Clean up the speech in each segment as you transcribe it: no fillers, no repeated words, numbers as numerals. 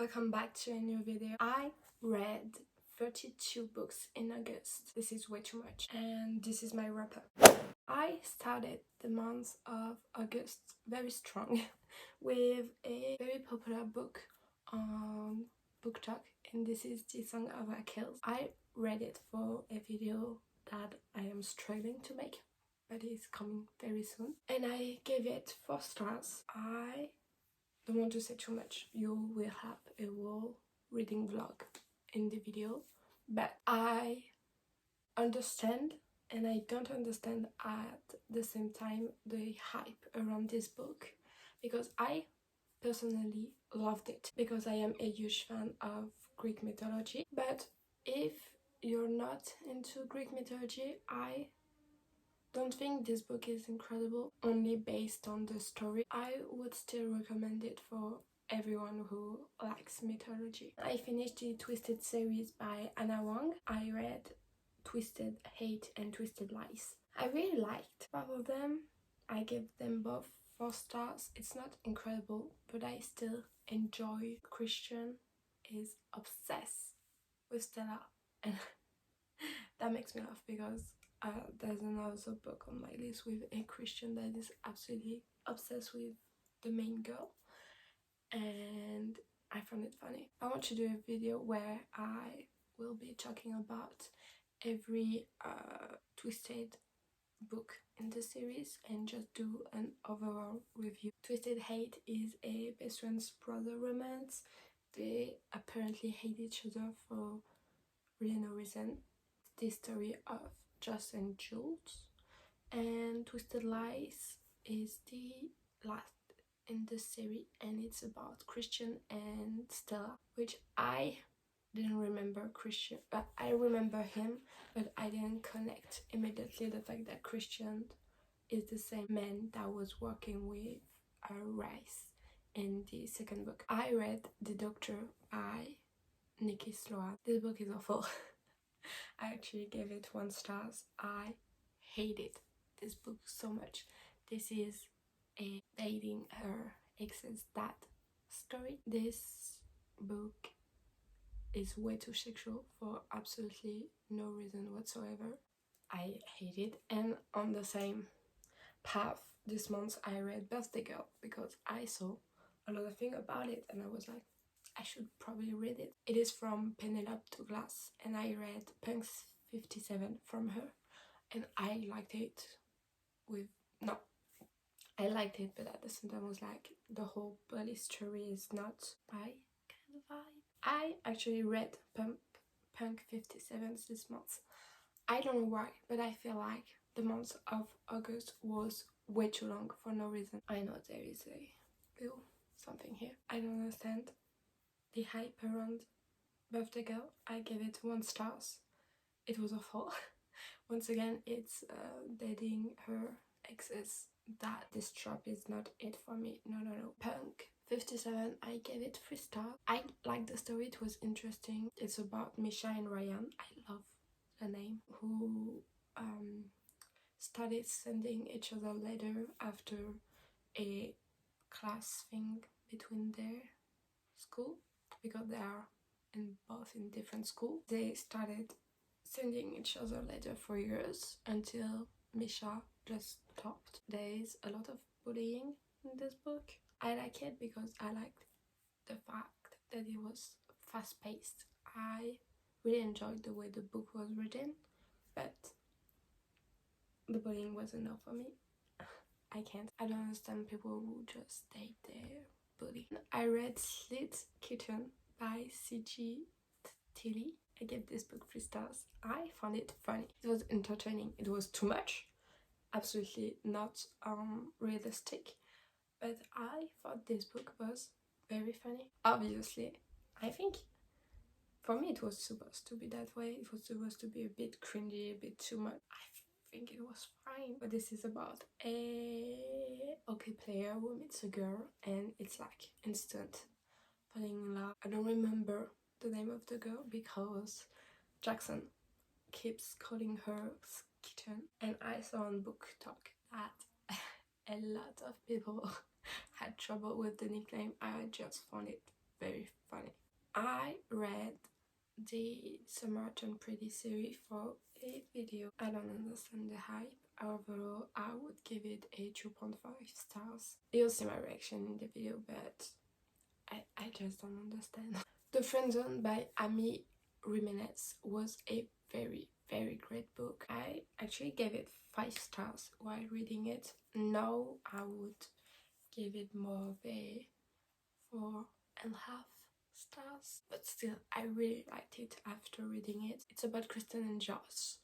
Welcome back to a new video. I read 32 books in August. This is way too much, and this is my wrap up. I started the month of August very strong with a very popular book on BookTok, and this is The Song of Achilles. I read it for a video that I am struggling to make, but it's coming very soon, and I gave it 4 stars. I don't want to say too much. You will have a whole reading vlog in the video, but I understand and I don't understand at the same time the hype around this book, because I personally loved it because I am a huge fan of Greek mythology. But if you're not into Greek mythology, I don't think this book is incredible only based on the story. I would still recommend it for everyone who likes mythology. I finished the Twisted series by Huang. I read Twisted Hate and Twisted Lies. I really liked both of them. I gave them both 4 stars. It's not incredible, but I still enjoy. Christian is obsessed with Stella, and that makes me laugh because there's another book on my list with a Christian that is absolutely obsessed with the main girl, and I found it funny. I want to do a video where I will be talking about every Twisted book in the series and just do an overall review. Twisted Hate is a best friend's brother romance. They apparently hate each other for really no reason. The story of Joss and Jules. And Twisted Lies is the last in the series, and it's about Christian and Stella, which I didn't remember Christian. I remember him, but I didn't connect immediately the fact that Christian is the same man that was working with Rice in the second book. I read The Doctor by Nikki Sloane. This book is awful. I actually gave it 1 star. I hated this book so much. This is a dating her ex's dad story. This book is way too sexual for absolutely no reason whatsoever. I hate it. And on the same path, this month I read Birthday Girl because I saw a lot of things about it and I was like, I should probably read it. It is from Penelope Douglas, and I read Punk 57 from her, and I liked it I liked it, but at the same time I was like, the whole body story is not my kind of vibe. I actually read Punk 57 this month. I don't know why, but I feel like the month of August was way too long for no reason. I know there is something here. I don't understand the hype around Birthday Girl. I gave it 1 star. It was awful. Once again, it's dating her exes. That this trope is not it for me. No. Punk 57, I gave it 3 stars. I liked the story. It was interesting. It's about Misha and Ryan. I love the name. Who started sending each other letters after a class thing between their school, because they are both in different schools. They started sending each other letters for years until Misha just stopped. There is a lot of bullying in this book. I like it because I liked the fact that it was fast-paced. I really enjoyed the way the book was written, but the bullying wasn't enough for me. I can't. I don't understand people who just date their bully. I read Sleet, Kitten by C.G. Tilly. I gave this book 3 stars. I found it funny. It was entertaining. It was too much. Absolutely not realistic. But I thought this book was very funny. Obviously, I think for me it was supposed to be that way. It was supposed to be a bit cringy, a bit too much. I think it was fine. But this is about a hockey player who meets a girl and it's like instant falling in love. I don't remember the name of the girl because Jackson keeps calling her Kitten, and I saw on BookTok that a lot of people had trouble with the nickname. I just found it very funny. read the Summer Turned Pretty series for a video. I don't understand the hype. Overall, I would give it a 2.5 stars. You'll see my reaction in the video, but I just don't understand. The Friendzone by Amy Jimenez was a very great book. I actually gave it 5 stars while reading it. Now I would give it more of a 4.5 stars, but still I really liked it after reading it. It's about Kristen and Josh.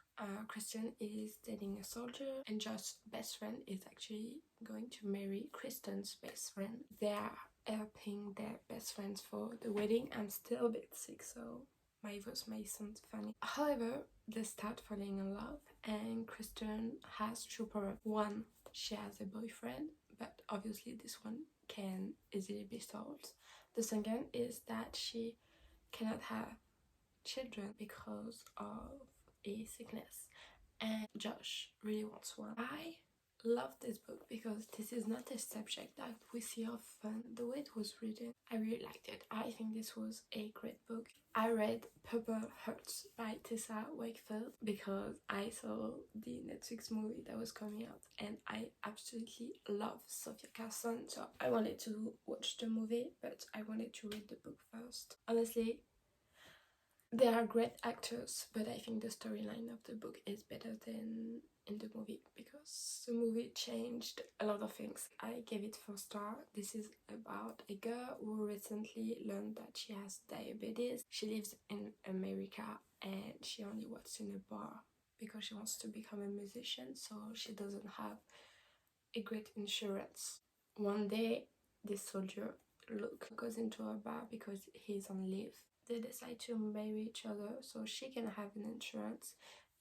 Kristen is dating a soldier and Josh's best friend is actually going to marry Kristen's best friend. They are helping their best friends for the wedding. I'm still a bit sick, so my voice may sound funny. However, they start falling in love and Kristen has two problems. One, she has a boyfriend, but obviously this one can easily be solved. The second is that she cannot have children because of a sickness, and Josh really wants one. I love this book because this is not a subject that we see often. The way it was written, I really liked it. I think this was a great book. I read Purple Hearts by Tessa Wakefield because I saw the Netflix movie that was coming out and I absolutely love Sophia Carson, so I wanted to watch the movie, but I wanted to read the book first. Honestly, they are great actors, but I think the storyline of the book is better than in the movie because the movie changed a lot of things. I gave it 4 stars. This is about a girl who recently learned that she has diabetes. She lives in America and she only works in a bar because she wants to become a musician, so she doesn't have a great insurance. One day, this soldier goes into a bar because he's on leave. They decide to marry each other so she can have an insurance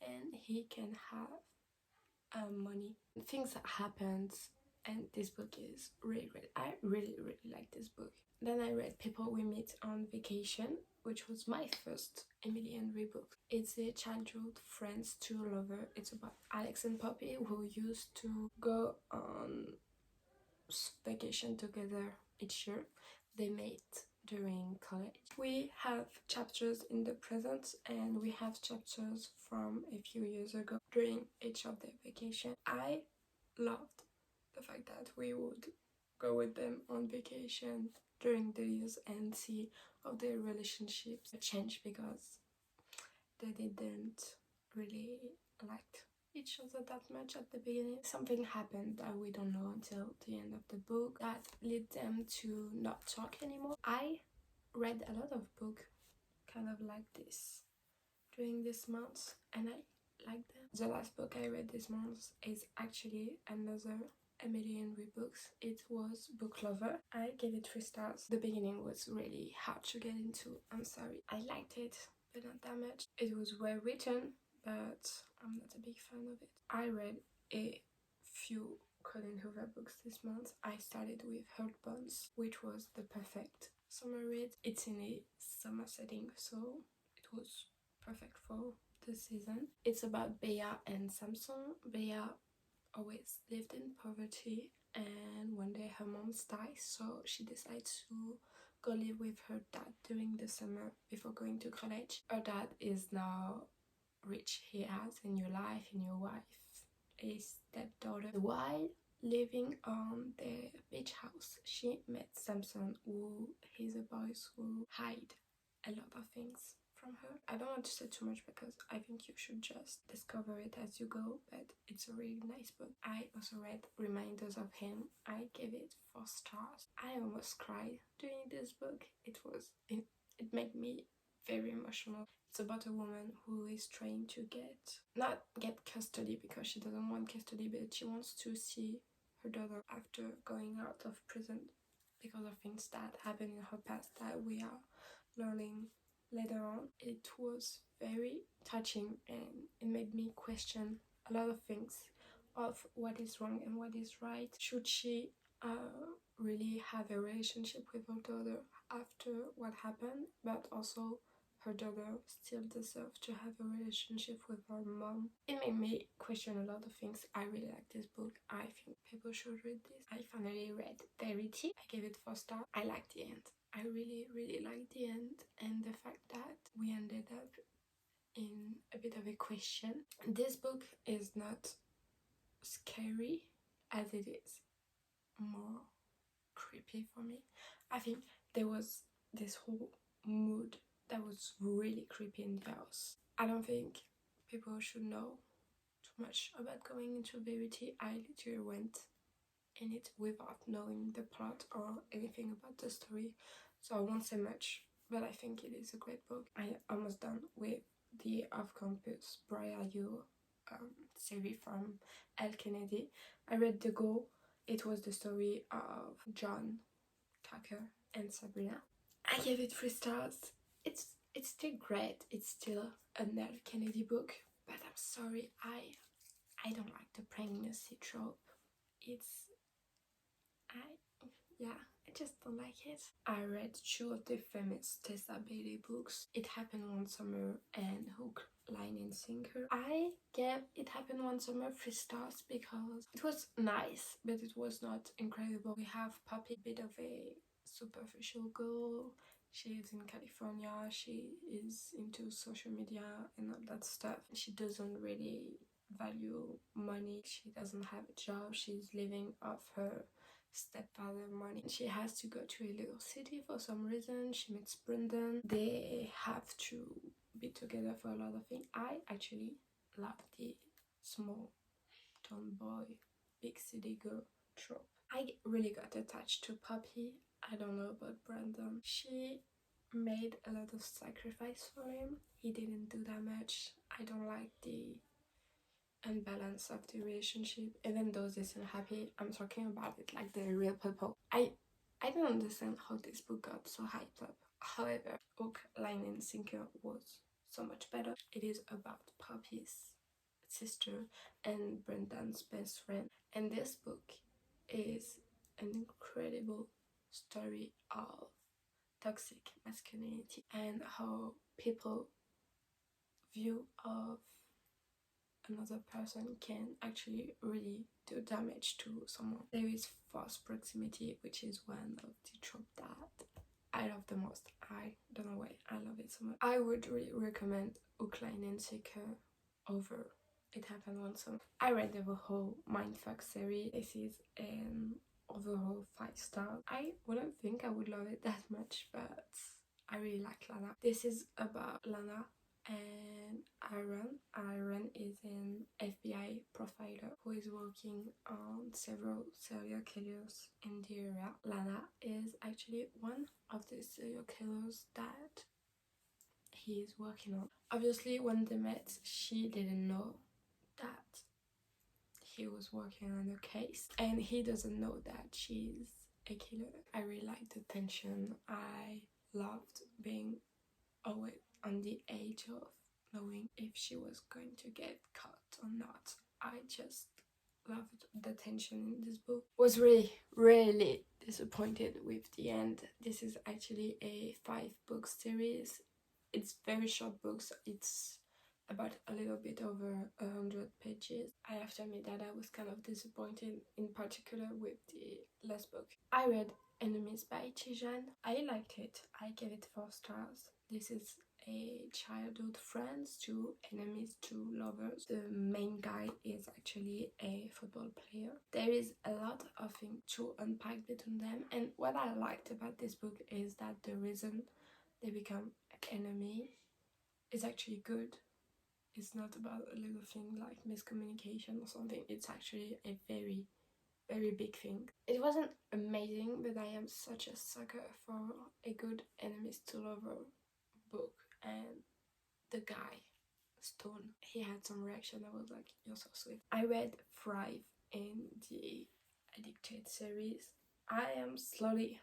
and he can have money. Things happens and this book is really great. I really like this book. Then I read People We Meet on Vacation, which was my first Emily Henry book. It's a childhood friends to lover. It's about Alex and Poppy who used to go on vacation together each year. They met during college. We have chapters in the present and we have chapters from a few years ago during each of their vacation. I loved the fact that we would go with them on vacation during the years and see how their relationships changed because they didn't really like each other that much at the beginning. Something happened that we don't know until the end of the book that led them to not talk anymore. I read a lot of books kind of like this during this month and I like them. The last book I read this month is actually another Emily Henry books. It was Book Lover. I gave it 3 stars. The beginning was really hard to get into. I'm sorry. I liked it, but not that much. It was well written, but I'm not a big fan of it. I read a few Colleen Hoover books this month. I started with Hurt Bones, which was the perfect summer read. It's in a summer setting, so it was perfect for the season. It's about Bea and Samson. Bea always lived in poverty and one day her mom dies, so she decides to go live with her dad during the summer before going to college. Her dad is now rich. He has a new life, a new wife, a stepdaughter. While living on their beach house, she met Samson, who is a boy who hide a lot of things from her. I don't want to say too much because I think you should just discover it as you go, but it's a really nice book. I also read Reminders of Him. I gave it 4 stars. I almost cried during this book. It made me very emotional. It's about a woman who is trying to not get custody because she doesn't want custody, but she wants to see her daughter after going out of prison because of things that happened in her past that we are learning later on. It was very touching and it made me question a lot of things of what is wrong and what is right. Should she really have a relationship with her daughter after what happened, but also her daughter still deserves to have a relationship with her mom. It made me question a lot of things. I really like this book. I think people should read this. I finally read Verity. I gave it 4 stars. I liked the end. I really liked the end and the fact that we ended up in a bit of a question. This book is not scary as it is more creepy for me. I think there was this whole mood that was really creepy in the house. I don't think people should know too much about going into Verity. I literally went in it without knowing the plot or anything about the story, so I won't say much, but I think it is a great book. I almost done with the off-campus Briar series from Elle Kennedy. I read The Go. It was the story of John, Tucker and Sabrina. I gave it 3 stars. It's still great. It's still an Elle Kennedy book, but I'm sorry, I don't like the pregnancy trope. I just don't like it. I read 2 of the famous Tessa Bailey books, It Happened One Summer and Hook, Line and Sinker. I gave It Happened One Summer 3 stars because it was nice, but it was not incredible. We have Poppy, a bit of a superficial girl. She lives in California, she is into social media and all that stuff. She doesn't really value money, she doesn't have a job, she's living off her stepfather money. She has to go to a little city for some reason. She meets Brendan. They have to be together for a lot of things. I actually love the small town boy, big city girl trope. I really got attached to Poppy. I don't know about Brandon. She made a lot of sacrifice for him. He didn't do that much. I don't like the unbalance of the relationship, even though this isn't happy. I'm talking about it like the real people. I don't understand how this book got so hyped up. However, Hook, Line and Sinker was so much better. It is about Poppy's sister and Brendan's best friend, and this book is an incredible story of toxic masculinity and how people view of another person can actually really do damage to someone. There is false proximity, which is one of the tropes that I love the most. I don't know why I love it so much. I would really recommend Hook, Line and Sinker over It Happened One Summer. I read the whole Mindfuck series. This is an overall 5 stars. I wouldn't think I would love it that much, but I really like Lana. This is about Lana and Aaron. Aaron is an FBI profiler who is working on several serial killers in the area. Lana is actually one of the serial killers that he is working on. Obviously, when they met, she didn't know that he was working on a case, and he doesn't know that she's a killer. I really like the tension. I loved being always on the edge of knowing if she was going to get caught or not. I just loved the tension in this book. Was really disappointed with the end. This is actually a 5-book series. It's very short books. It's about a little bit over 100 pages. I have to admit that I was kind of disappointed, in particular with the last book. I read Enemies by Jimenez. I liked it. I gave it 4 stars. This is a childhood friends, 2 enemies, 2 lovers. The main guy is actually a football player. There is a lot of things to unpack between them, and what I liked about this book is that the reason they become enemy is actually good. It's not about a little thing like miscommunication or something. It's actually a very big thing. It wasn't amazing, but I am such a sucker for a good enemies to lover book, and the guy Stone, he had some reaction. I was like, you're so sweet. I read Thrive in the Addicted series. I am slowly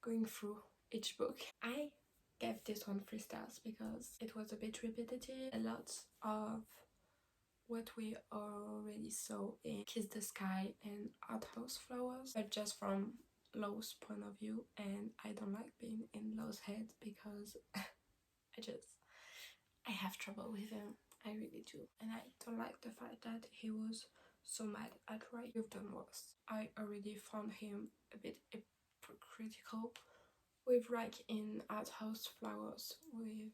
going through each book. I gave this one 3 stars because it was a bit repetitive. A lot of what we already saw in Kiss the Sky and Outhouse Flowers, but just from Lowe's point of view, and I don't like being in Lowe's head because I have trouble with him. I really do. And I don't like the fact that he was so mad at Ray. You've done worse. I already found him a bit hypocritical with like in Outhouse Flowers with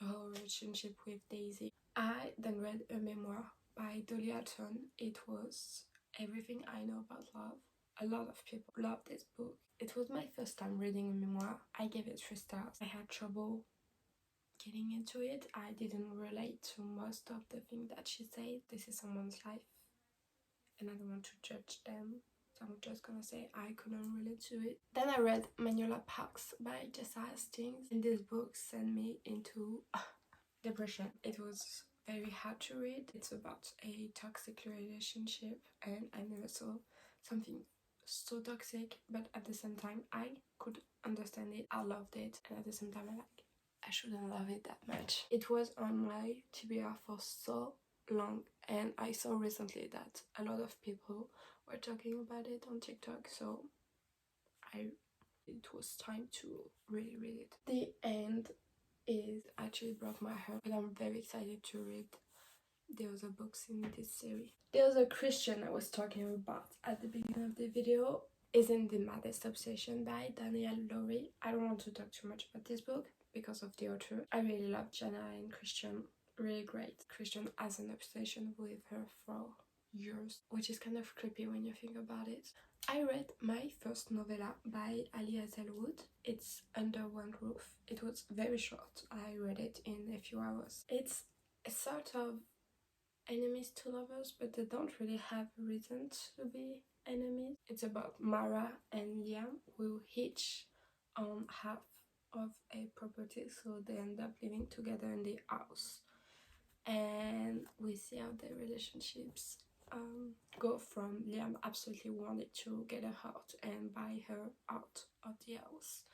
the whole relationship with Daisy. I then read a memoir by Dolly Alton. It was Everything I Know About Love. A lot of people love this book. It was my first time reading a memoir. I gave it 3 stars. I had trouble getting into it. I didn't relate to most of the things that she said. This is someone's life and I don't want to judge them, so I'm just gonna say I couldn't relate to it. Then I read Manuela Parks by Jessa Hastings, and this book sent me into depression. It was very hard to read. It's about a toxic relationship, and I never saw something so toxic, but at the same time I could understand it. I loved it, and at the same time I shouldn't love it that much. It was on my TBR for so long, and I saw recently that a lot of people were talking about it on TikTok, so it was time to really read it. The end is actually broke my heart, but I'm very excited to read the other books in this series. The other Christian I was talking about at the beginning of the video is In the Maddest Obsession by Danielle Lowry. I don't want to talk too much about this book because of the author. I really love Jenna and Christian, really great. Christian has an obsession with her for years, which is kind of creepy when you think about it. I read my first novella by Ali Hazelwood. It's Under One Roof. It was very short. I read it in a few hours. It's a sort of enemies to lovers, but they don't really have a reason to be enemies. It's about Mara and Liam, who each own half of a property, so they end up living together in the house, and we see how their relationships go from Liam absolutely wanted to get her out and buy her out of the house,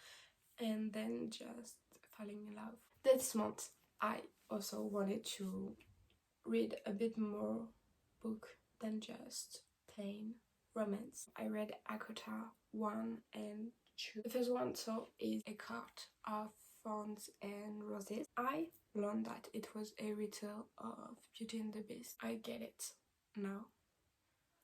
and then just falling in love. This month I also wanted to read a bit more book than just plain romance. I read Akota 1 and 2. The first one is A Cart of Thorns and Roses. I learned that it was a retell of Beauty and the Beast. I get it now,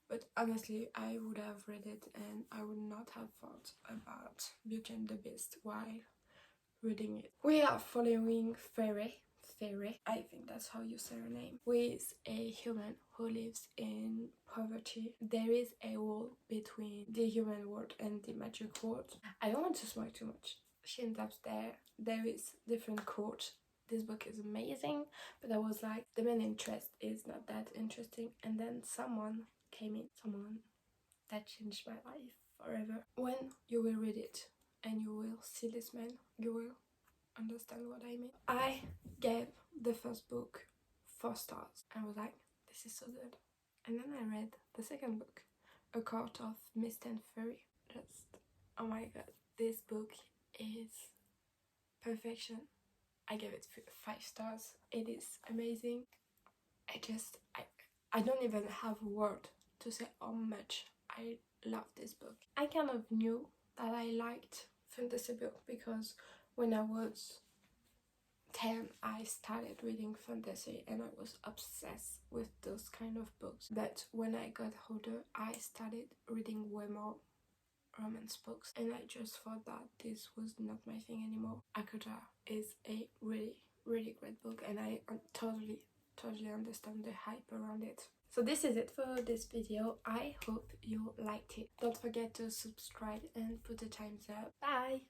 but honestly I would have read it and I would not have thought about Beauty and the Beast while reading it. We are following Verity, I think that's how you say her name, who is a human who lives in poverty. There is a wall between the human world and the magic world. I don't want to spoil too much. She ends up there. There is different court. This book is amazing, but I was like, the main interest is not that interesting, and then someone came in, someone that changed my life forever. When you will read it and you will see this man, you will understand what I mean. I gave the first book 4 stars. I was like, this is so good. And then I read the second book, A Court of Mist and Fury. Just, oh my god, this book is perfection. I gave it 5 stars. It is amazing. I don't even have a word to say how much I love this book. I kind of knew that I liked fantasy book because when I was 10 I started reading fantasy and I was obsessed with those kind of books. But when I got older I started reading way more romance books, and I just thought that this was not my thing anymore. Akota is a really great book, and I totally understand the hype around it. So this is it for this video. I hope you liked it. Don't forget to subscribe and put a thumbs up. Bye!